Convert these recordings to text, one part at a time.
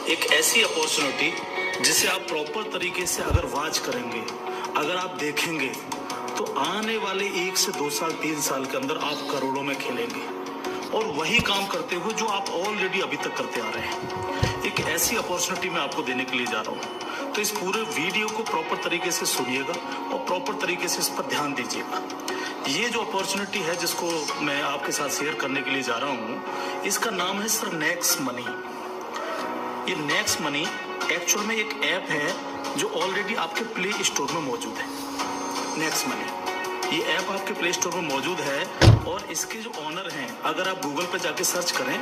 एक ऐसी अपॉर्चुनिटी जिसे आप प्रॉपर तरीके से अगर वॉच करेंगे, अगर आप देखेंगे, तो आने वाले 1 से 2 साल 3 साल के अंदर आप करोड़ों में खेलेंगे और वही काम करते हुए जो आप ऑलरेडी अभी तक करते आ रहे हैं। एक ऐसी अपॉर्चुनिटी मैं आपको देने के लिए जा रहा हूँ, तो इस पूरे वीडियो को प्रॉपर तरीके से सुनिएगा और प्रॉपर तरीके से इस पर ध्यान दीजिएगा। ये जो अपॉर्चुनिटी है जिसको मैं आपके साथ शेयर करने के लिए जा रहा हूँ, इसका नाम है सर नेक्स्ट मनी। ये नेक्स्ट मनी एक्चुअल में एक ऐप है जो ऑलरेडी आपके प्ले स्टोर में मौजूद है। नेक्स्ट मनी ये ऐप आपके प्ले स्टोर में मौजूद है और इसके जो ऑनर हैं, अगर आप गूगल पे जाके सर्च करें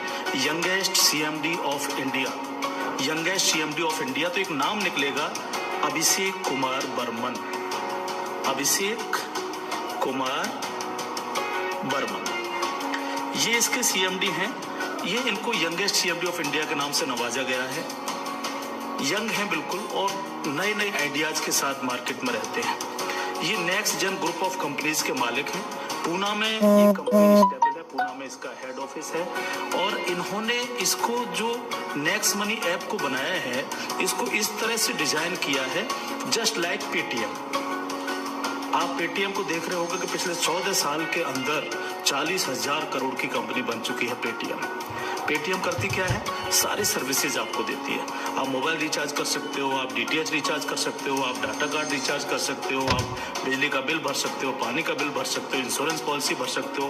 youngest CMD of India, youngest CMD of India, तो एक नाम निकलेगा अभिषेक कुमार बर्मन, अभिषेक कुमार बर्मन। ये इसके सीएमडी हैं। ये इनको यंगेस्ट सीएमडी ऑफ इंडिया के नाम से नवाजा गया है। यंग हैं बिल्कुल और नए नए आइडियाज के साथ मार्केट में रहते हैं। ये next gen group of companies के मालिक हैं। पूना में ये कंपनी स्टेबल है, पूना में इसका हेड ऑफिस है और इन्होंने इसको जो नेक्स्ट मनी ऐप को बनाया है, इसको इस तरह से डिजाइन किया है जस्ट लाइक पेटीएम। आप पेटीएम को देख रहे होंगे कि पिछले 14 साल के अंदर 40,000 करोड़ की कंपनी बन चुकी है पेटीएम। पेटीएम करती क्या है? सारी सर्विसेज आपको देती है। आप मोबाइल रिचार्ज कर सकते हो, आप डीटीएच रिचार्ज कर सकते हो, आप डाटा कार्ड रिचार्ज कर सकते हो, आप बिजली का बिल भर सकते हो, पानी का बिल भर सकते हो, इंश्योरेंस पॉलिसी भर सकते हो,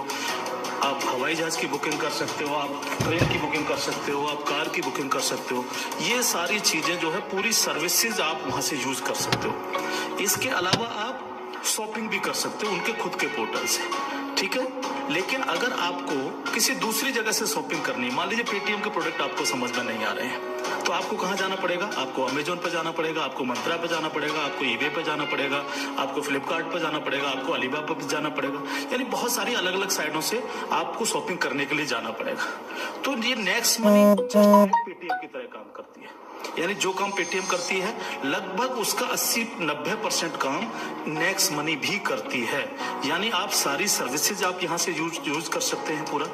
आप हवाई जहाज की बुकिंग कर सकते हो, आप ट्रेन की बुकिंग कर सकते हो, आप कार की बुकिंग कर सकते हो। ये सारी चीजें जो है पूरी सर्विसेज आप वहां से यूज कर सकते हो। इसके अलावा आप शॉपिंग भी कर सकते हो उनके खुद के पोर्टल से, ठीक है। लेकिन अगर आपको किसी दूसरी जगह से शॉपिंग करनी है, मान लीजिए पेटीएम के प्रोडक्ट आपको समझ में नहीं आ रहे हैं, तो आपको कहाँ जाना पड़ेगा? आपको अमेजोन पे जाना पड़ेगा, आपको मंत्रा पे जाना पड़ेगा, आपको ईबे पे जाना पड़ेगा, आपको फ्लिपकार्ट पे जाना पड़ेगा, आपको अलीबाबा पे जाना पड़ेगा। यानी बहुत सारी अलग अलग साइटों से आपको शॉपिंग करने के लिए जाना पड़ेगा। तो ये नेक्स्ट मनी जस्ट पेटीएम की तरह काम करती है। यानी जो काम पेटीएम करती है लगभग उसका 80-90% काम नेक्स्ट मनी भी करती है। यानी आप सारी सर्विसेज आप यहां से यूज कर सकते हैं पूरा।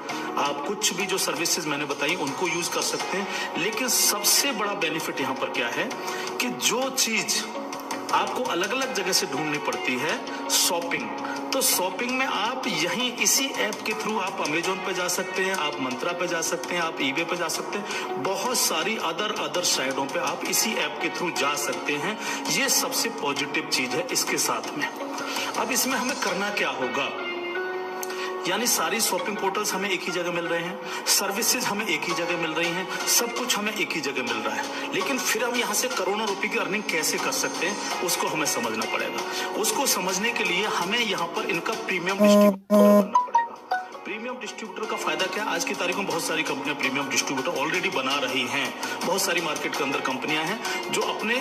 आप कुछ भी जो सर्विसेज मैंने बताई उनको यूज कर सकते हैं। लेकिन सबसे बड़ा बेनिफिट यहां पर क्या है कि जो चीज आपको अलग अलग जगह से ढूंढनी पड़ती है, शॉपिंग, तो शॉपिंग में आप यहीं इसी ऐप के थ्रू आप अमेजोन पे जा सकते हैं, आप मंत्रा पे जा सकते हैं, आप ईबे पे जा सकते हैं, बहुत सारी अदर साइटों पे आप इसी ऐप के थ्रू जा सकते हैं। ये सबसे पॉजिटिव चीज है इसके साथ में। अब इसमें हमें करना क्या होगा? यानी सारी शॉपिंग पोर्टल्स हमें एक ही जगह मिल रहे हैं, सर्विसेज हमें एक ही जगह मिल रही हैं, सब कुछ हमें एक ही जगह मिल रहा है। लेकिन फिर हम यहाँ से करोड़ों रुपए की अर्निंग कैसे कर सकते हैं उसको हमें समझना पड़ेगा। उसको समझने के लिए हमें यहाँ पर इनका प्रीमियम डिस्ट्रीब्यूटर बनना पड़ेगा। प्रीमियम डिस्ट्रीब्यूटर का फायदा क्या? आज की तारीख में बहुत सारी कंपनियां प्रीमियम डिस्ट्रीब्यूटर ऑलरेडी बना रही हैं। बहुत सारी मार्केट के अंदर कंपनियां हैं जो अपने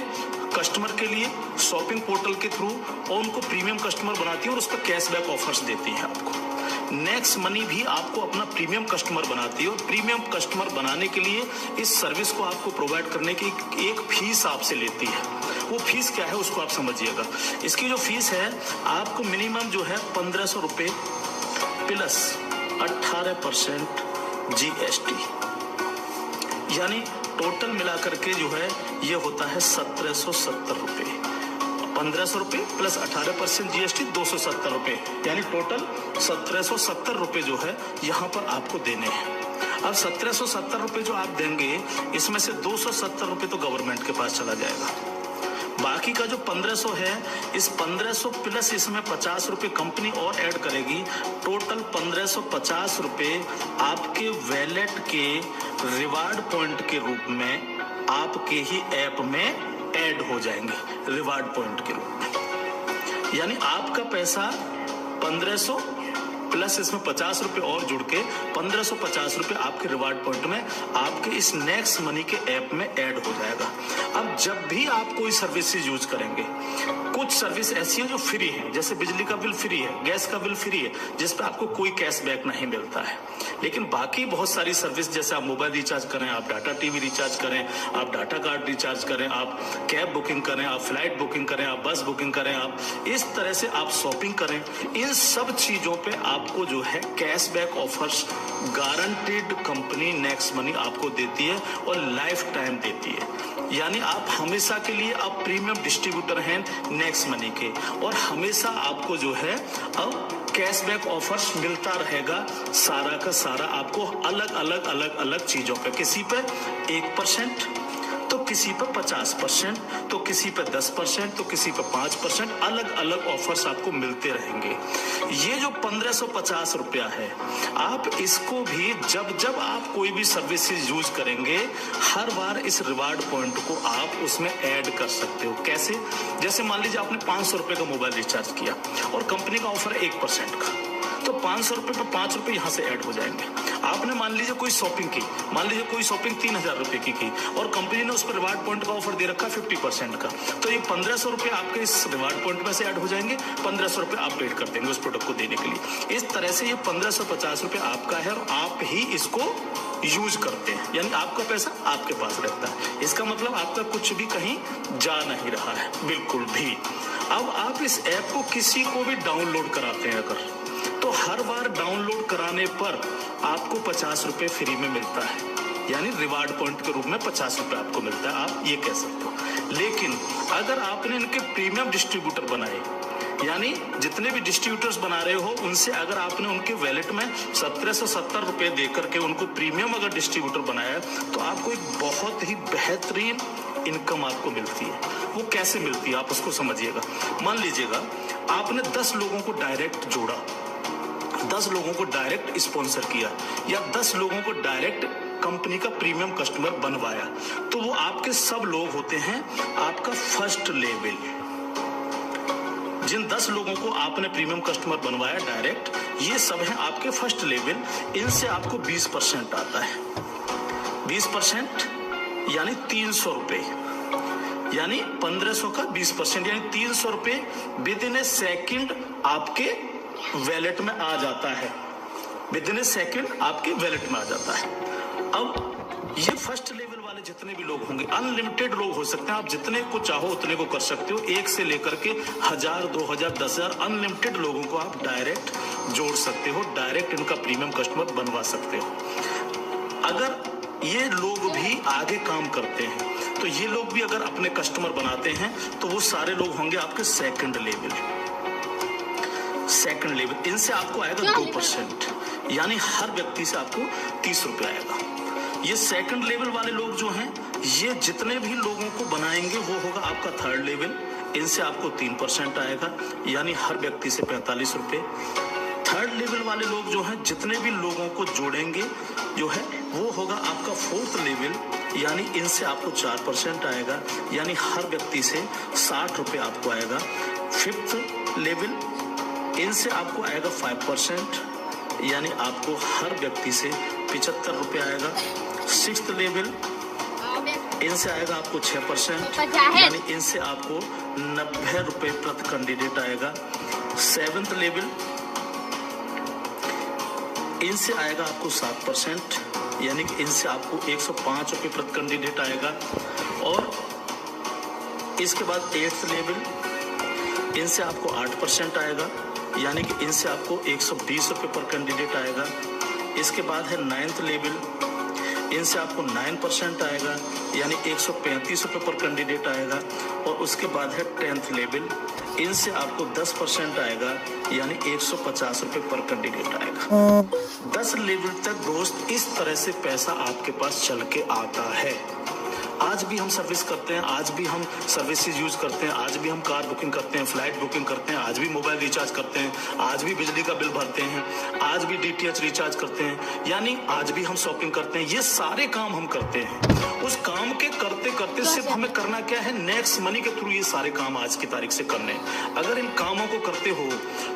कस्टमर के लिए शॉपिंग पोर्टल के थ्रू और उनको प्रीमियम कस्टमर बनाती है और उस पर कैशबैक ऑफर्स देती है आपको। नेक्स्ट मनी भी आपको अपना प्रीमियम कस्टमर बनाती है और प्रीमियम कस्टमर बनाने के लिए इस सर्विस को आपको प्रोवाइड करने की एक फीस आपसे लेती है। वो फीस क्या है उसको आप समझिएगा। इसकी जो फीस है आपको मिनिमम जो है 1,500 रुपए प्लस 18% GST, यानी टोटल मिलाकर के जो है ये होता है 1,770 रुपए। 1,500 रुपए प्लस 18% GST 270 रुपए, यानी टोटल 1,770 रुपए जो है यहाँ पर आपको देने हैं। अब 1,770 रुपए जो आप देंगे, इसमें से 270 रुपए तो गवर्नमेंट के पास चला जाएगा। बाकी का जो 1,500 है, इस 1,500 प्लस इसमें 50 रुपए कंपनी और ऐड करेगी। टोटल 1,550 रुपए आपके वैलेट के रिवार्ड पॉइंट के रूप में आपके ही ऐप में ऐड हो जाएंगे रिवार्ड पॉइंट के रूप में। यानी आपका पैसा 1,500 प्लस इसमें 50 रुपए और जुड़ के 1,550 रुपए आपके रिवार्ड पॉइंट में आपके इस नेक्स्ट मनी के ऐप में ऐड हो जाएगा। अब जब भी आप कोई सर्विसेज यूज करेंगे, कुछ सर्विस ऐसी है जो फ्री है, जैसे बिजली का बिल फ्री है, गैस का बिल फ्री है, जिस पे आपको कोई कैशबैक नहीं मिलता है। लेकिन बाकी बहुत सारी सर्विस, जैसे आप मोबाइल रिचार्ज करें, आप डाटा टीवी रिचार्ज करें, आप डाटा कार्ड रिचार्ज करें, आप कैब बुकिंग करें, आप फ्लाइट बुकिंग करें, आप बस बुकिंग करें, आप इस तरह से आप शॉपिंग करें, इन सब चीजों पे आप आपको जो है cashback offers guaranteed company next money आपको देती है और लाइफ टाइम देती है। यानी आप हमेशा के लिए अब प्रीमियम डिस्ट्रीब्यूटर हैं नेक्स्ट मनी के, और हमेशा आपको जो है अब कैशबैक ऑफर्स मिलता रहेगा सारा का सारा आपको अलग अलग चीजों पे, किसी पे 1%, तो किसी पे 50%, तो किसी पे 10%, तो किसी पे 5%, अलग अलग ऑफर्स आपको मिलते रहेंगे। ये जो 1550 रुपया है, आप इसको भी जब आप कोई भी सर्विसेज यूज करेंगे, हर बार इस रिवार्ड पॉइंट को आप उसमें ऐड कर सकते हो। कैसे? जैसे मान लीजिए आपने 500 रुपए का मोबाइल रिचार्ज किया और कंपनी का ऑफर है 1% का, तो 500 रुपए पे 5 रुपए यहां से ऐड हो जाएंगे। आपने मान लीजिए कोई शॉपिंग की, मान लीजिए कोई शॉपिंग 3000 रुपए की और कंपनी ने उस पर रिवार्ड पॉइंट का ऑफर दे रखा 50% का, तो ये 1500 रुपए आपके इस रिवार्ड पॉइंट में से ऐड हो जाएंगे, 1500 रुपए आप पेड कर देंगे उस प्रोडक्ट को देने के लिए। इस तरह से ये 1550 रुपए आपका है और आप ही इसको यूज करते हैं, यानी आपका पैसा आपके पास रहता है। इसका मतलब आपका कुछ भी कहीं जा नहीं रहा है, बिल्कुल भी। अब आप इस ऐप को किसी को भी डाउनलोड कराते हैं अगर, तो हर बार डाउनलोड कराने पर आपको 50 रुपए फ्री में मिलता है, यानी रिवार्ड पॉइंट के रूप में 50 रुपए आपको मिलता है, आप ये कह सकते हो। लेकिन अगर आपने इनके प्रीमियम डिस्ट्रीब्यूटर बनाए, यानी जितने भी डिस्ट्रीब्यूटर्स बना रहे हो उनसे अगर आपने उनके वैलेट में 1770 रुपए देकर के उनको प्रीमियम अगर डिस्ट्रीब्यूटर बनाया, तो आपको एक बहुत ही बेहतरीन इनकम आपको मिलती है। वो कैसे मिलती है आप उसको समझिएगा। मान लीजिएगा आपने 10 लोगों को डायरेक्ट जोड़ा, 10 लोगों को डायरेक्ट स्पॉन्सर किया, या 10 लोगों को डायरेक्ट कंपनी का प्रीमियम कस्टमर बनवाया, तो वो आपके सब लोग होते हैं आपका फर्स्ट लेवल। जिन 10 लोगों को आपने प्रीमियम कस्टमर बनवाया डायरेक्ट, ये सब हैं आपके फर्स्ट लेवल। इनसे आपको 20% आता है। 20% यानी 300 रुपए, यानी 1500 का 20%, यानी 300 रुपए विद इन ए सेकेंड आपके वैलेट में आ जाता है। विद इन ए सेकेंड आपके वैलेट में आ जाता है। अब ये फर्स्ट लेवल वाले जितने भी लोग होंगे, अनलिमिटेड लोग हो सकते हैं, आप जितने को चाहो उतने को कर सकते हो, 1 से लेकर के 1000, 2000, 10000 अनलिमिटेड लोगों को आप डायरेक्ट जोड़ सकते हो, डायरेक्ट इनका प्रीमियम कस्टमर बनवा सकते हो। अगर ये लोग भी आगे काम करते हैं, तो ये लोग भी अगर अपने कस्टमर बनाते हैं, तो वो सारे लोग होंगे आपके सेकंड लेवल। इनसे आपको आएगा 2%, यानी हर व्यक्ति से आपको 30 रुपए आएगा। ये सेकंड लेवल वाले लोग जो हैं, ये जितने भी लोगों को बनाएंगे वो होगा आपका थर्ड लेवल। इनसे आपको 3% आएगा, यानी हर व्यक्ति से 45 रुपए। थर्ड लेवल वाले लोग जो हैं, जितने भी लोगों को जोड़ेंगे जो है, वो होगा आपका फोर्थ लेवल, यानी इनसे आपको 4% आएगा, यानी हर व्यक्ति से 60 रुपए आपको आएगा। फिफ्थ लेवल, इनसे आपको आएगा 5%, यानी आपको हर व्यक्ति से 75 रुपए आएगा। सिक्स्थ लेवल, इनसे आएगा आपको 6%, यानी इनसे आपको 90 रुपए प्रति कैंडिडेट आएगा। सेवेंथ लेवल, इनसे आएगा आपको 7%, यानी कि इनसे आपको 105 रुपए प्रति कैंडिडेट आएगा। और इसके बाद 8th लेवल, इनसे आपको 8% आएगा, यानी कि इनसे आपको 120 रुपए पर कैंडिडेट आएगा। इसके बाद है 9th लेवल, इनसे आपको 9% आएगा, यानी 135 रुपए पर कैंडिडेट आएगा। और उसके बाद है 10th लेवल, इनसे आपको 10% आएगा, यानी 150 रुपए पर कैंडिडेट आएगा। 10 लेवल तक दोस्त इस तरह से पैसा आपके पास चल के आता है। आज भी हम सर्विस करते हैं, आज भी हम सर्विसेज यूज करते हैं, आज भी हम कार बुकिंग करते हैं, फ्लाइट बुकिंग करते हैं, आज भी मोबाइल रिचार्ज करते हैं, आज भी बिजली का बिल भरते हैं, आज भी DTH रिचार्ज करते हैं, यानी आज भी हम शॉपिंग करते हैं। ये सारे काम हम करते हैं। उस काम के करते करते सिर्फ हमें करना क्या है, नेक्स्ट मनी के थ्रू ये सारे काम आज की तारीख से करने हैं। अगर इन कामों को करते हो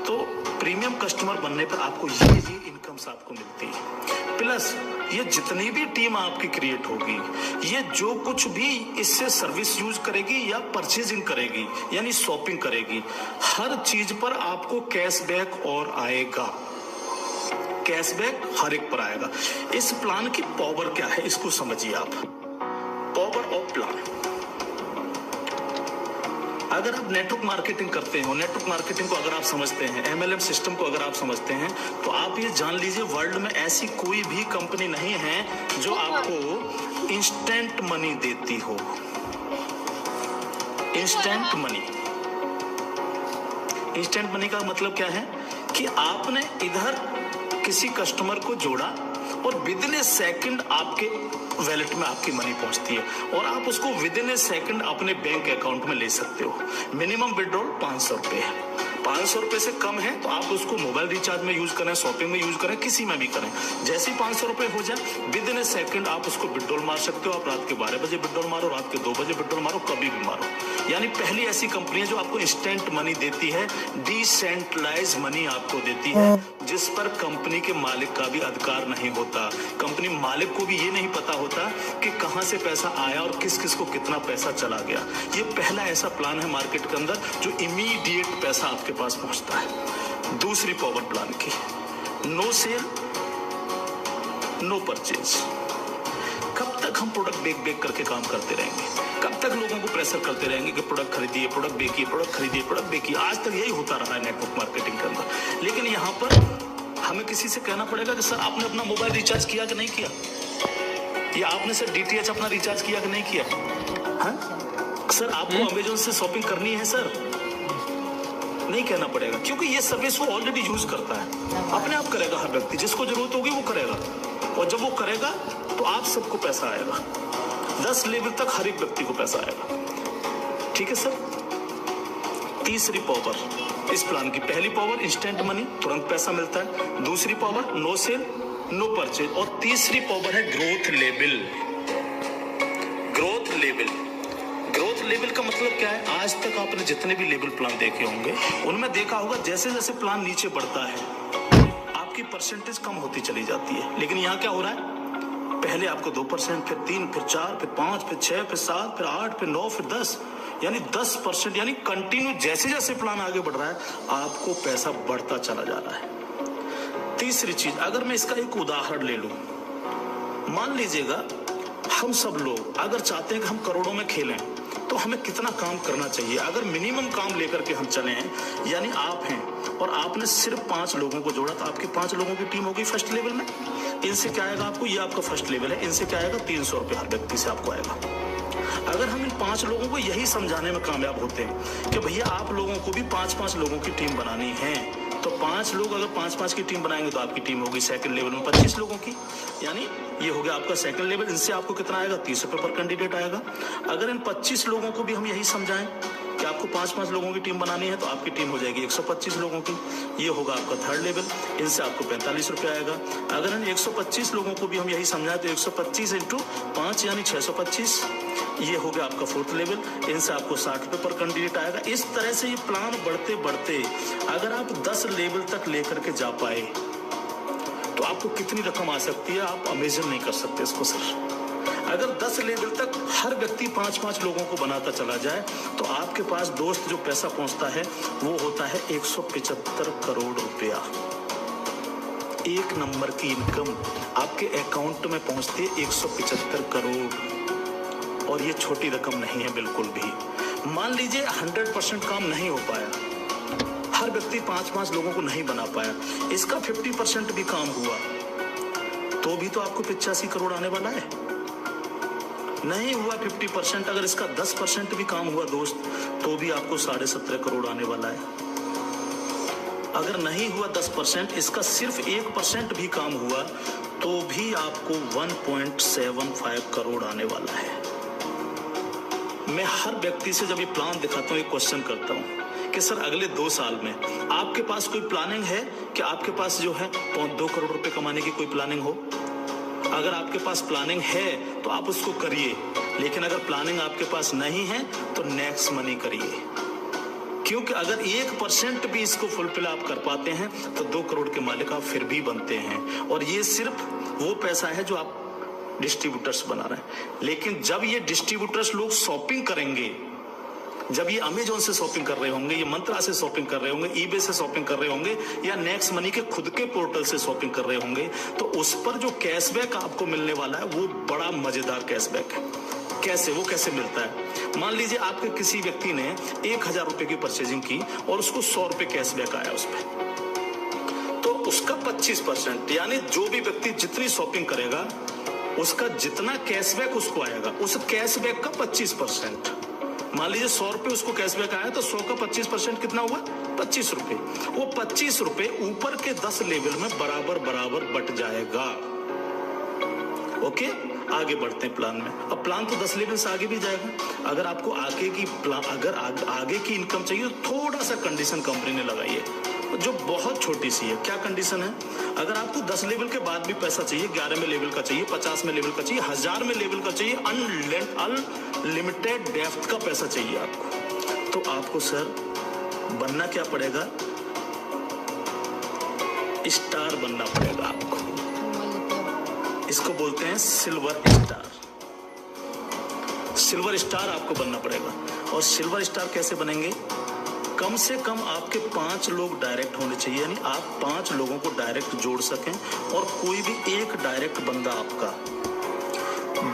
तो प्रीमियम कस्टमर बनने पर आपको ये इनकम्स आपको मिलती है। प्लस ये जितनी भी टीम आपकी क्रिएट होगी, ये जो कुछ भी इससे सर्विस यूज करेगी या परचेजिंग करेगी, यानी शॉपिंग करेगी, हर चीज पर आपको कैशबैक और आएगा। कैशबैक हर एक पर आएगा। इस प्लान की पावर क्या है, इसको समझिए आप। पावर ऑफ प्लान, अगर आप नेटवर्क मार्केटिंग करते हो, नेटवर्क मार्केटिंग को अगर आप समझते हैं, MLM सिस्टम को अगर आप समझते हैं, तो आप ये जान लीजिए वर्ल्ड में ऐसी कोई भी कंपनी नहीं है जो आपको इंस्टेंट मनी देती हो। इंस्टेंट मनी, इंस्टेंट मनी का मतलब क्या है कि आपने इधर किसी कस्टमर को जोड़ा और विद इन ए सेकंड आपके वैलेट में आपकी मनी पहुंचती है और आप उसको विद इन ए सेकंड अपने बैंक अकाउंट में ले सकते हो। मिनिमम विड्रॉल 500 रुपए है। 500 रुपए से कम है तो आप उसको मोबाइल रिचार्ज में यूज करें, शॉपिंग में यूज करें, किसी में भी करें। जैसे ही 500 रुपए हो जाए विद इन ए सेकंड आप उसको विड्रॉल मार सकते हो। आप रात के 12 बजे विड्रॉल मारो, रात के 2 बजे विड्रॉल मारो, कभी भी मारो। यानी पहली ऐसी कंपनी है जो आपको इंस्टेंट मनी देती है, डिसेंट्रलाइज मनी आपको देती है, जिस पर कंपनी के मालिक का भी अधिकार नहीं होता। कंपनी मालिक को भी ये नहीं पता होता कि कहां से पैसा आया और किस किस को कितना पैसा चला गया। ये पहला ऐसा प्लान है मार्केट के अंदर जो इमीडिएट पैसा आपके पास पहुंचता है। दूसरी पावर प्लान की, नो सेल नो परचेज। कब तक हम प्रोडक्ट बेक करके काम करते रहेंगे? कब तक लोगों को प्रेशर करते रहेंगे कि प्रोडक्ट खरीदिए, प्रोडक्ट बेचिए, प्रोडक्ट खरीदिए, प्रोडक्ट बेचिए? आज तक यही होता रहा है नेटवर्क मार्केटिंग के अंदर। लेकिन यहाँ पर हमें किसी से कहना पड़ेगा कि सर आपने अपना मोबाइल रिचार्ज किया कि नहीं किया, या आपने सर DTH अपना रिचार्ज किया कि नहीं किया? हाँ सर आपको अमेजोन से शॉपिंग करनी है सर, नहीं कहना पड़ेगा, क्योंकि ये सर्विस वो ऑलरेडी यूज करता है। अपने आप करेगा हर व्यक्ति, जिसको जरूरत होगी वो करेगा, और जब वो करेगा तो आप सबको पैसा आएगा। 10 लेवल तक हर एक व्यक्ति को पैसा आएगा। ठीक है सर। तीसरी पावर इस प्लान की, पहली पावर इंस्टेंट मनी, तुरंत पैसा मिलता है। दूसरी power no sale no purchase, और तीसरी पावर है growth level. Growth level, growth level का मतलब क्या है? आज तक आपने जितने भी लेवल प्लान देखे होंगे उनमें देखा होगा जैसे जैसे प्लान नीचे बढ़ता है आपकी परसेंटेज कम होती चली जाती है। लेकिन यहाँ क्या हो रहा है? पहले आपको 2%, फिर 3, फिर 4, फिर 5, फिर 6, फिर 7, फिर 8, फिर 9, फिर 10, यानी 10%, यानी कंटिन्यू जैसे जैसे प्लान आगे बढ़ रहा है आपको पैसा बढ़ता चला जा रहा है। तीसरी चीज, अगर मैं इसका एक उदाहरण ले लूं, मान लीजिएगा हम सब लोग अगर चाहते हैं कि हम करोड़ों में खेलें तो हमें कितना काम करना चाहिए? अगर मिनिमम काम लेकर के हम चले हैं, यानी आप हैं और आपने सिर्फ 5 लोगों को जोड़ा तो आपकी 5 लोगों की टीम होगी फर्स्ट लेवल में। इनसे क्या आएगा आपको? ये आपका फर्स्ट लेवल है, इनसे क्या आएगा? 300 रुपये हर व्यक्ति से आपको आएगा। अगर हम इन 5 लोगों को यही समझाने में कामयाब होते हैं कि भैया आप लोगों को भी 5-5 लोगों की टीम बनानी है, तो 5 लोग अगर 5-5 की टीम बनाएंगे तो आपकी टीम होगी सेकंड लेवल में 25 लोगों की, यानी ये हो गया आपका सेकंड लेवल। इनसे आपको कितना आएगा? 30 रुपये पर कैंडिडेट आएगा। अगर इन 25 लोगों को भी हम यही समझाएं कि आपको 5-5 लोगों की टीम बनानी है तो आपकी टीम हो जाएगी 125 लोगों की, ये होगा आपका थर्ड लेवल। इनसे आपको 45 रुपये आएगा। अगर इन 125 लोगों को भी हम यही समझाएं तो 125 × 5 यानी 625, ये हो गया आपका फोर्थ लेवल। इनसे आपको 60 रुपये पर कैंडिडेट आएगा। इस तरह से ये प्लान बढ़ते बढ़ते अगर आप 10 लेवल तक लेकर के जा पाए तो आपको कितनी रकम आ सकती है आप इमेजिन नहीं कर सकते इसको सर। अगर 10 लेवल तक हर व्यक्ति 5-5 लोगों को बनाता चला जाए तो आपके पास दोस्त जो पैसा पहुंचता है वो होता है 175 करोड़ रुपया। एक नंबर की इनकम आपके अकाउंट में पहुंचती है 175 करोड़, और ये छोटी रकम नहीं है बिल्कुल भी। मान लीजिए 100% काम नहीं हो पाया, हर व्यक्ति 5-5 लोगों को नहीं बना पाया, इसका 50% भी काम हुआ तो भी तो आपको 85 करोड़ आने वाला है। नहीं हुआ 50%, अगर इसका 10% भी काम हुआ दोस्त तो भी आपको 17.5 करोड़ आने वाला है। अगर नहीं हुआ 10%, इसका सिर्फ 1% भी काम हुआ तो भी आपको 1.75 करोड़ आने वाला है। मैं हर व्यक्ति से जब ये प्लान दिखाता हूँ एक क्वेश्चन करता हूँ कि सर अगले 2 साल में आपके पास कोई प्लानिंग है कि आपके पास जो है 2 करोड़ रुपए कमाने की कोई प्लानिंग हो? अगर आपके पास प्लानिंग है तो आप उसको करिए, लेकिन अगर प्लानिंग आपके पास नहीं है तो नेक्स्ट मनी करिए, क्योंकि अगर 1% भी इसको फुलफिल आप कर पाते हैं तो 2 करोड़ के मालिक आप फिर भी बनते हैं। और ये सिर्फ वो पैसा है जो आप डिस्ट्रीब्यूटर्स बना रहे हैं। लेकिन जब ये डिस्ट्रीब्यूटर्स लोग शॉपिंग करेंगे, जब ये अमेजोन से शॉपिंग कर रहे होंगे, ये मंत्रा से शॉपिंग कर रहे होंगे, ईबे से शॉपिंग कर रहे होंगे, या नेक्स्ट मनी के खुद के पोर्टल से शॉपिंग कर रहे होंगे, तो उस पर जो कैशबैक आपको मिलने वाला है वो बड़ा मजेदार कैशबैक है। कैसे? वो कैसे मिलता है? मान लीजिए आपके किसी व्यक्ति ने 1000 रुपए की परचेजिंग की और उसको 100 रुपए कैशबैक आया उस पर, तो उसका 25%, यानी जो भी व्यक्ति जितनी शॉपिंग करेगा उसका जितना कैशबैक उसको आएगा, उस कैशबैक का 25%। मान लीजिए 100 रुपए उसको कैशबैक आया तो 100 का 25% कितना हुआ? 25 रुपए। वो 25 रुपए ऊपर के 10 लेवल में बराबर बराबर बट जाएगा। ओके, आगे बढ़ते हैं प्लान में। अब प्लान तो 10 लेवल से आगे भी जाएगा। अगर आपको आगे की अगर आगे की इनकम चाहिए तो थोड़ा सा कंडीशन कंपनी ने लगाई है जो बहुत छोटी सी है। क्या कंडीशन है? अगर आपको 10 लेवल के बाद भी पैसा चाहिए, 11 में लेवल का चाहिए, 50 में लेवल का चाहिए, 1000 में लेवल का चाहिए, अनलिमिटेड डेप्थ का पैसा चाहिए आपको, तो आपको सर बनना क्या पड़ेगा? स्टार बनना पड़ेगा आपको। इसको बोलते हैं सिल्वर स्टार। सिल्वर स्टार आपको बनना पड़ेगा। और सिल्वर स्टार कैसे बनेंगे? कम से कम आपके 5 लोग डायरेक्ट होने चाहिए, यानी आप 5 लोगों को डायरेक्ट जोड़ सकें और कोई भी एक डायरेक्ट बंदा आपका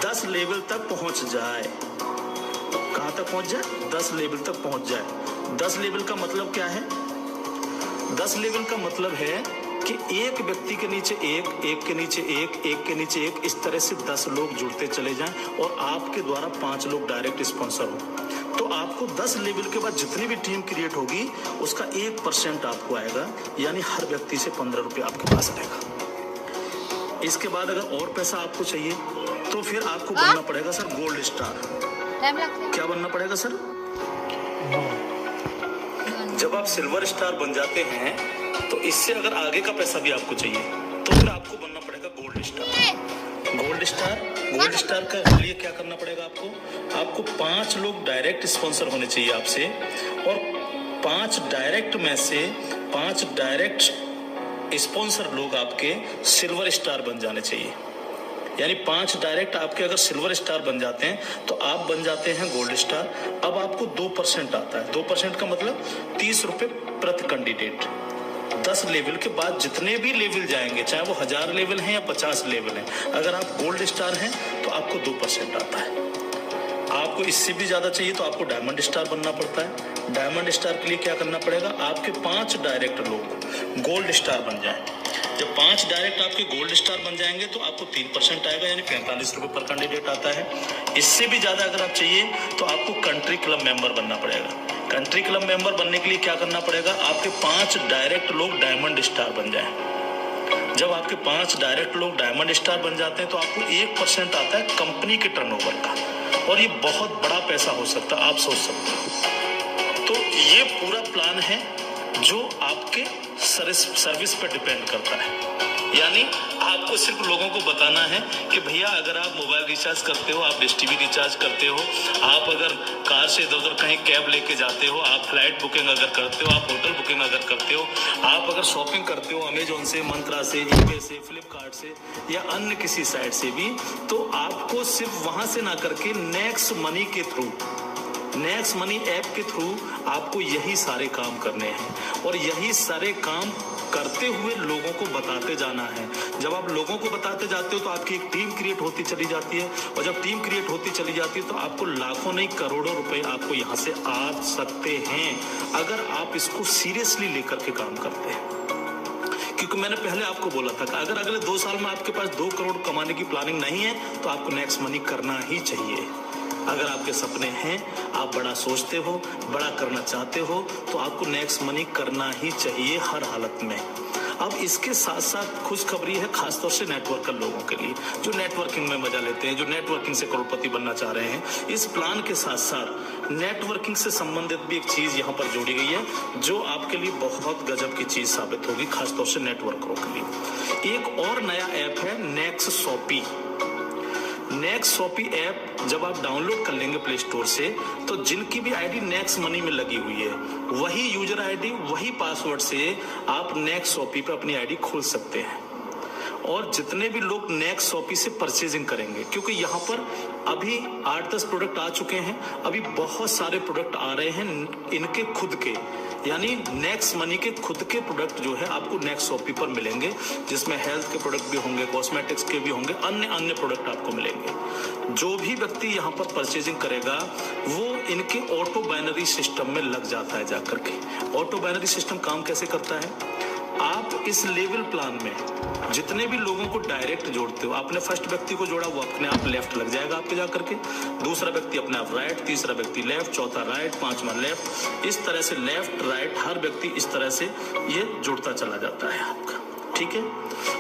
10 लेवल तक पहुंच जाए। कहां तक पहुंच जाए? 10 लेवल तक पहुंच जाए। 10 लेवल का मतलब क्या है? 10 लेवल का मतलब है कि एक व्यक्ति के नीचे एक के नीचे एक के नीचे एक, इस तरह से 10 लोग जुड़ते चले जाएं और आपके द्वारा 5 लोग डायरेक्ट स्पॉन्सर हो, तो आपको 10 लेवल के बाद जितनी भी टीम क्रिएट होगी उसका 1% आपको आएगा, यानी हर व्यक्ति से 15 रुपए आपके पास आएगा। इसके बाद अगर और पैसा आपको चाहिए तो फिर आपको बनना पड़ेगा सर गोल्ड स्टार। क्या बनना पड़ेगा सर? जब आप सिल्वर स्टार बन जाते हैं तो इससे अगर आगे का पैसा भी आपको चाहिए तो फिर आपको बनना पड़ेगा गोल्ड स्टार। गोल्ड स्टार का लिए क्या करना पड़ेगा आपको 5 लोग डायरेक्ट स्पॉन्सर होने चाहिए आपसे, और 5 डायरेक्ट में से 5 डायरेक्ट स्पॉन्सर लोग आपके सिल्वर स्टार बन जाने चाहिए। यानी 5 डायरेक्ट आपके अगर सिल्वर स्टार बन जाते हैं तो आप बन जाते हैं गोल्ड स्टार। अब आपको 2% आता है। 2% का मतलब 30 रुपए प्रति कैंडिडेट। 10 लेवल के बाद जितने भी लेवल जाएंगे, चाहे वो 1000 लेवल है या 50 लेवल है, अगर आप गोल्ड स्टार हैं तो आपको 2% आता है। आपको इससे भी ज्यादा चाहिए तो आपको डायमंड स्टार बनना पड़ता है। डायमंड स्टार के लिए क्या करना पड़ेगा? आपके 5 डायरेक्ट लोग गोल्ड स्टार बन जाएं। जब 5 डायरेक्ट आपके गोल्ड स्टार बन जाएंगे तो आपको 3% आएगा, यानी 45 रुपए पर कैंडिडेट आता है। इससे भी ज्यादा अगर आप चाहिए तो आपको कंट्री क्लब मेंबर बनना पड़ेगा। कंट्री क्लब मेंबर बनने के लिए क्या करना पड़ेगा? आपके 5 डायरेक्ट लोग डायमंड स्टार बन जाएं। जब आपके 5 डायरेक्ट लोग डायमंड स्टार बन जाते हैं तो आपको 1% आता है कंपनी के टर्नओवर का, और ये बहुत बड़ा पैसा हो सकता है, आप सोच सकते हो। तो ये पूरा प्लान है जो आपके सर्विस पर डिपेंड करता है। यानी आपको सिर्फ लोगों को बताना है कि भैया अगर आप मोबाइल रिचार्ज करते हो, आप डिश टीवी रिचार्ज करते हो, आप अगर कार से इधर उधर कहीं कैब लेके जाते हो, आप फ्लाइट बुकिंग अगर करते हो, आप होटल बुकिंग अगर करते हो, आप अगर शॉपिंग करते हो अमेजोन से, मंत्रा से, ईबे से, फ्लिपकार्ट से या अन्य किसी साइट से भी, तो आपको सिर्फ वहां से ना करके नेक्स्ट मनी के थ्रू, नेक्स्ट मनी ऐप के थ्रू आपको यही सारे काम करने हैं, और यही सारे काम करते हुए लोगों को बताते जाना है। जब आप लोगों को बताते जाते हो तो आपकी एक टीम क्रिएट होती चली जाती है, और जब टीम क्रिएट होती चली जाती है तो आपको लाखों नहीं करोड़ों रुपए आपको यहाँ से आ सकते हैं, अगर आप इसको सीरियसली लेकर के काम करते हैं। क्योंकि मैंने पहले आपको बोला था कि अगर अगले 2 साल में आपके पास 2 करोड़ कमाने की प्लानिंग नहीं है तो आपको नेक्स्ट मनी करना ही चाहिए। अगर आपके सपने हैं, आप बड़ा सोचते हो, बड़ा करना चाहते हो, तो आपको नेक्स्ट मनी करना ही चाहिए हर हालत में। अब इसके साथ साथ खुशखबरी है खासतौर से नेटवर्कर लोगों के लिए, जो नेटवर्किंग में मजा लेते हैं, जो नेटवर्किंग से करोड़पति बनना चाह रहे हैं। इस प्लान के साथ साथ नेटवर्किंग से संबंधित भी एक चीज यहाँ पर जोड़ी गई है जो आपके लिए बहुत गजब की चीज साबित होगी, खासतौर से नेटवर्करों के लिए। एक और नया ऐप है Next Shoppy. Next Shoppy app जब आप डाउनलोड कर लेंगे प्ले स्टोर से, तो जिनकी भी आईडी नेक्स्ट मनी में लगी हुई है, वही यूजर आईडी, वही पासवर्ड से आप नेक्स्ट शॉपी पे अपनी आईडी खोल सकते हैं। और जितने भी लोग नेक्स्ट शॉपी से परचेजिंग करेंगे, क्योंकि यहाँ पर अभी 8-10 प्रोडक्ट आ चुके हैं, अभी बहुत सारे प्रोडक्ट आ रहे हैं इनके खुद के, यानी नेक्स्ट मनी के खुद के प्रोडक्ट जो है आपको नेक्स्ट शॉपी पर मिलेंगे, जिसमें हेल्थ के प्रोडक्ट भी होंगे, कॉस्मेटिक्स के भी होंगे, अन्य प्रोडक्ट आपको मिलेंगे। जो भी व्यक्ति यहाँ पर परचेजिंग करेगा वो इनके ऑटो बाइनरी सिस्टम में लग जाता है जाकर के। ऑटो बाइनरी सिस्टम काम कैसे करता है, आप इस लेवल प्लान में जितने भी लोगों को डायरेक्ट जोड़ते हो, आपने फर्स्ट व्यक्ति को जोड़ा वो अपने आप लेफ्ट लग जाएगा आपके जाकर के, दूसरा व्यक्ति अपने आप राइट, तीसरा व्यक्ति लेफ्ट, चौथा राइट, पांचवा लेफ्ट, इस तरह से लेफ्ट राइट हर व्यक्ति इस तरह से ये जुड़ता चला जाता है आपका। ठीक है,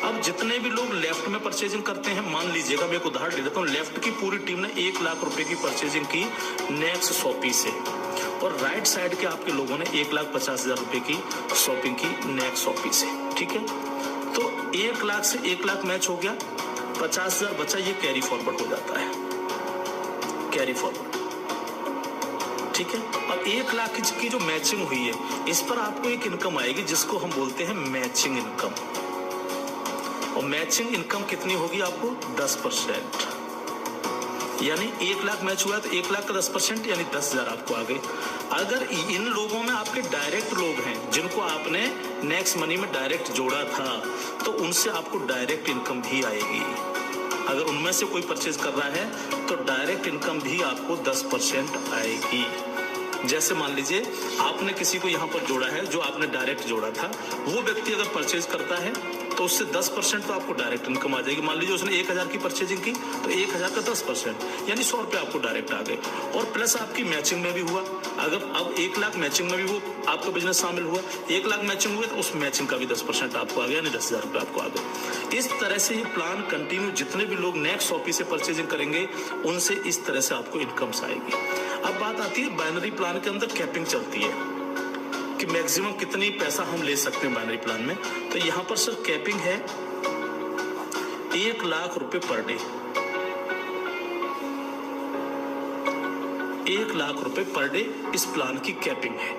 अब जितने भी लोग लेफ्ट में परचेजिंग करते हैं, मान लीजिएगा मैं एक उदाहरण ले देता हूँ, लेफ्ट की पूरी टीम ने 1 लाख रुपए की परचेजिंग की नेक्स्ट शॉपी से, और राइट साइड के आपके लोगों ने 1,50,000 रुपए की शॉपिंग की नेक्स्ट शॉपी से। ठीक है, तो 1 लाख से 1 लाख मैच हो गया, 50,000 बचा, ये कैरी फॉरवर्ड हो जाता है, कैरी फॉरवर्ड। ठीक है, अब 1 लाख की जो मैचिंग हुई है, इस पर आपको एक इनकम आएगी जिसको हम बोलते हैं मैचिंग इनकम, और मैचिंग इनकम कितनी होगी आपको 10%, यानी 1 लाख मैच हुआ तो 1 लाख का 10% यानी 10,000 आपको आ गए। अगर इन लोगों में आपके डायरेक्ट लोग हैं जिनको आपने नेक्स्ट मनी में डायरेक्ट जोड़ा था, तो उनसे आपको डायरेक्ट इनकम भी आएगी। अगर उनमें से कोई परचेज कर रहा है तो डायरेक्ट इनकम भी आपको 10% आएगी। जैसे मान लीजिए आपने किसी को यहाँ पर जोड़ा है, जो आपने डायरेक्ट जोड़ा था, वो व्यक्ति अगर परचेज करता है तो उससे 10% तो आपको डायरेक्ट इनकम आ जाएगी। मान लीजिए उसने 1,000 की परचेजिंग की तो 1,000 का 10% यानी 100 रुपये आपको डायरेक्ट आ गए, और प्लस आपकी मैचिंग में भी हुआ। अगर अब 1 लाख मैचिंग में भी वो आपका बिजनेस शामिल हुआ, 1 लाख मैचिंग हुए तो उस मैचिंग का भी 10% आपको आ गया, यानी 10,000 रुपये आपको आ गए। इस तरह से ये प्लान कंटिन्यू, जितने भी लोग नेक्स्ट शॉपी से परचेजिंग करेंगे उनसे इस तरह से आपको इनकम्स आएगी। अब बात आती है बाइनरी प्लान के अंदर कैपिंग चलती है कि मैक्सिमम कितनी पैसा हम ले सकते हैं बाइनरी प्लान में। तो यहाँ पर सर कैपिंग है 1 लाख रुपए पर डे, 1 लाख रुपए पर डे इस प्लान की कैपिंग है।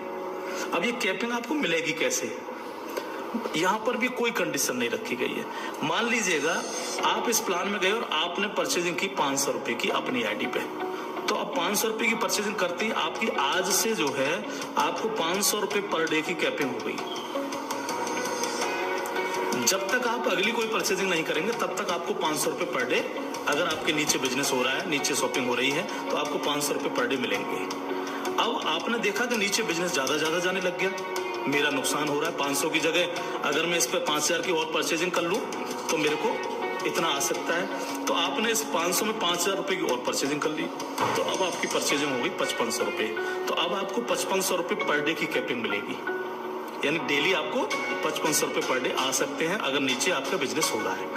अब ये कैपिंग आपको मिलेगी कैसे, यहाँ पर भी कोई कंडीशन नहीं रखी गई है। मान लीजिएगा आप इस प्लान में गए और आपने परचेजिंग की 500 रुपए की अपनी आईडी पे, तो अब 500 रुपए की परचेजिंग करते ही आपकी आज से जो है आपको 500 रुपए पर डे की कैपिंग हो गई। जब तक आप अगली कोई परचेजिंग नहीं करेंगे तब तक आपको 500 रुपए पर डे, अगर आपके नीचे बिजनेस हो रहा है, नीचे शॉपिंग हो रही है, तो आपको 500 रुपए पर डे मिलेंगे। अब आपने देखा कि नीचे बिजनेस ज्यादा जाने लग गया, मेरा नुकसान हो रहा है, 500 की जगह अगर मैं इस पे 5,000 की और परचेजिंग कर लूं तो मेरे को इतना आ सकता है, तो आपने इस 500 में 5,000 रुपए की और परचेजिंग कर ली, तो अब आपकी परचेजिंग होगी 5,500 रुपए। तो अब आपको 5,500 रुपए पर डे की कैपिंग मिलेगी, यानी डेली आपको 5,500 रुपए पर डे आ सकते हैं अगर नीचे आपका बिजनेस हो रहा है।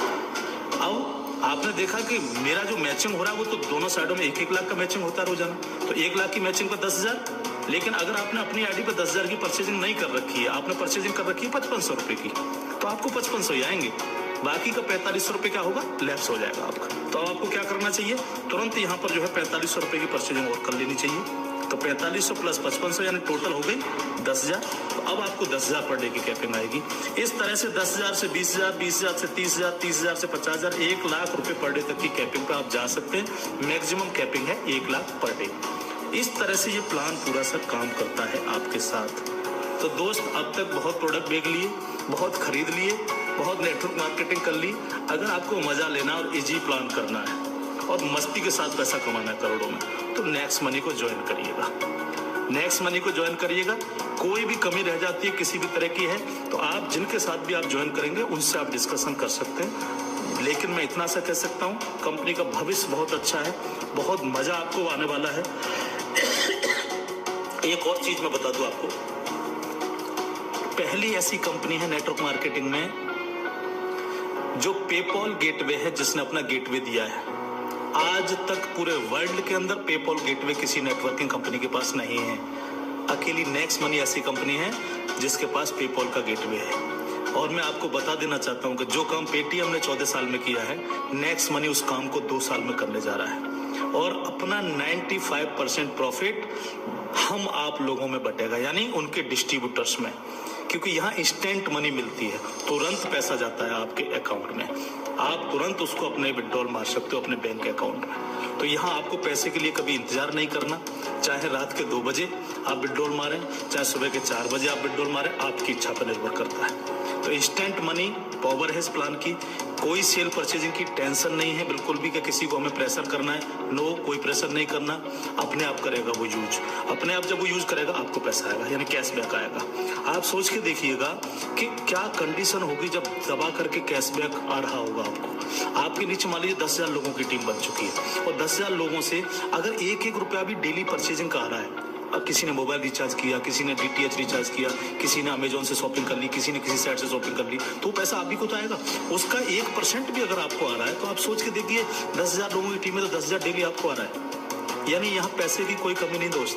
अब आपने देखा कि मेरा जो मैचिंग हो रहा है वो तो दोनों साइडों में 1-1 लाख का मैचिंग होता है रोजाना, तो 1 लाख की मैचिंग पर 10,000। लेकिन अगर आपने अपनी आईडी पर 10,000 की परचेजिंग नहीं कर रखी है, आपने परचेजिंग कर रखी है 5,500 रुपए की, तो आपको 5,500 ही आएंगे, बाकी का 4,500 रुपए क्या होगा, लैप्स हो जाएगा आपका। तो अब आपको क्या करना चाहिए, तुरंत यहाँ पर जो है 4,500 रुपए की परचेजिंग और कर लेनी चाहिए। तो 4,500 प्लस 5,500 यानी टोटल हो गई 10,000। तो अब आपको 10,000 पर डे की कैपिंग आएगी। इस तरह से 10,000 से 20,000, 20,000 से 30,000, 30,000 से 50,000, 1 लाख रुपए पर डे तक की कैपिंग पे आप जा सकते हैं। मैक्सिमम कैपिंग है 1 लाख पर डे। इस तरह से ये प्लान पूरा सा काम करता है आपके साथ। तो दोस्त, अब तक बहुत प्रोडक्ट बेच लिए, बहुत खरीद लिए, बहुत नेटवर्क मार्केटिंग कर ली। अगर आपको मजा लेना और इजी प्लान करना है और मस्ती के साथ पैसा कमाना है करोड़ों में, तो नेक्स्ट मनी को ज्वाइन करिएगा। नेक्स्ट मनी को ज्वाइन करिएगा। कोई भी कमी रह जाती है, किसी भी तरह की है, तो आप जिनके साथ भी आप ज्वाइन करेंगे उनसे आप डिस्कशन कर सकते हैं। लेकिन मैं इतना सा कह सकता हूँ, कंपनी का भविष्य बहुत अच्छा है, बहुत मजा आपको आने वाला है। एक और चीज मैं बता दूं आपको, पहली ऐसी कंपनी है नेटवर्क मार्केटिंग में जो पेपॉल गेटवे है, जिसने अपना गेटवे दिया है। आज तक पूरे वर्ल्ड के अंदर पेपॉल गेटवे किसी नेटवर्किंग कंपनी के पास नहीं है। अकेली नेक्स्ट मनी ऐसी कंपनी है जिसके पास पेपॉल का गेटवे है। और मैं आपको बता देना चाहता हूं कि जो काम पेटीएम ने 14 साल में किया है, नेक्स्ट मनी उस काम को 2 साल में करने जा रहा है। और अपना 95% प्रॉफिट हम आप लोगों में बटेगा, यानी उनके डिस्ट्रीब्यूटर्स में। क्योंकि यहाँ इंस्टेंट मनी मिलती है, तुरंत पैसा जाता है आपके अकाउंट में, आप तुरंत उसको अपने विड्रॉल मार सकते हो अपने बैंक अकाउंट में। तो यहाँ आपको पैसे के लिए कभी इंतजार नहीं करना, चाहे रात के 2 बजे आप विड्रॉल मारें, चाहे सुबह के 4 बजे आप विड्रॉल मारें, आपकी इच्छा पर निर्भर करता है। तो इंस्टेंट मनी पावर है इस प्लान की, कोई सेल परचेजिंग की टेंशन नहीं है बिल्कुल भी कि किसी को हमें प्रेशर करना है, नो, कोई प्रेशर नहीं करना, अपने आप करेगा वो यूज, अपने आप जब वो यूज करेगा आपको पैसा आएगा, यानी कैशबैक आएगा। आप सोच के देखिएगा कि क्या कंडीशन होगी जब दबा करके कैशबैक आ रहा होगा आपको। आपके नीचे मान लीजिए 10,000 लोगों की टीम बन चुकी है और 10,000 लोगों से अगर 1-1 रुपया भी डेली परचेजिंग का आ रहा है, अब किसी ने मोबाइल रिचार्ज किया, किसी ने DTH रिचार्ज किया, किसी ने अमेजोन से शॉपिंग कर ली, किसी ने किसी साइट से शॉपिंग कर ली, तो पैसा आप भी को तो आएगा। उसका 1% भी अगर आपको आ रहा है तो आप सोच के देखिए 10,000 लोगों की टीम में तो 10,000 डेली आपको आ रहा है, यानी यहाँ पैसे की कोई कमी नहीं दोस्त।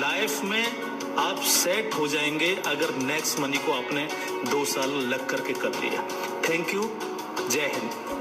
लाइफ में आप सेट हो जाएंगे अगर नेक्स्ट मनी को आपने 2 साल लग करके कर लिया। थैंक यू, जय हिंद।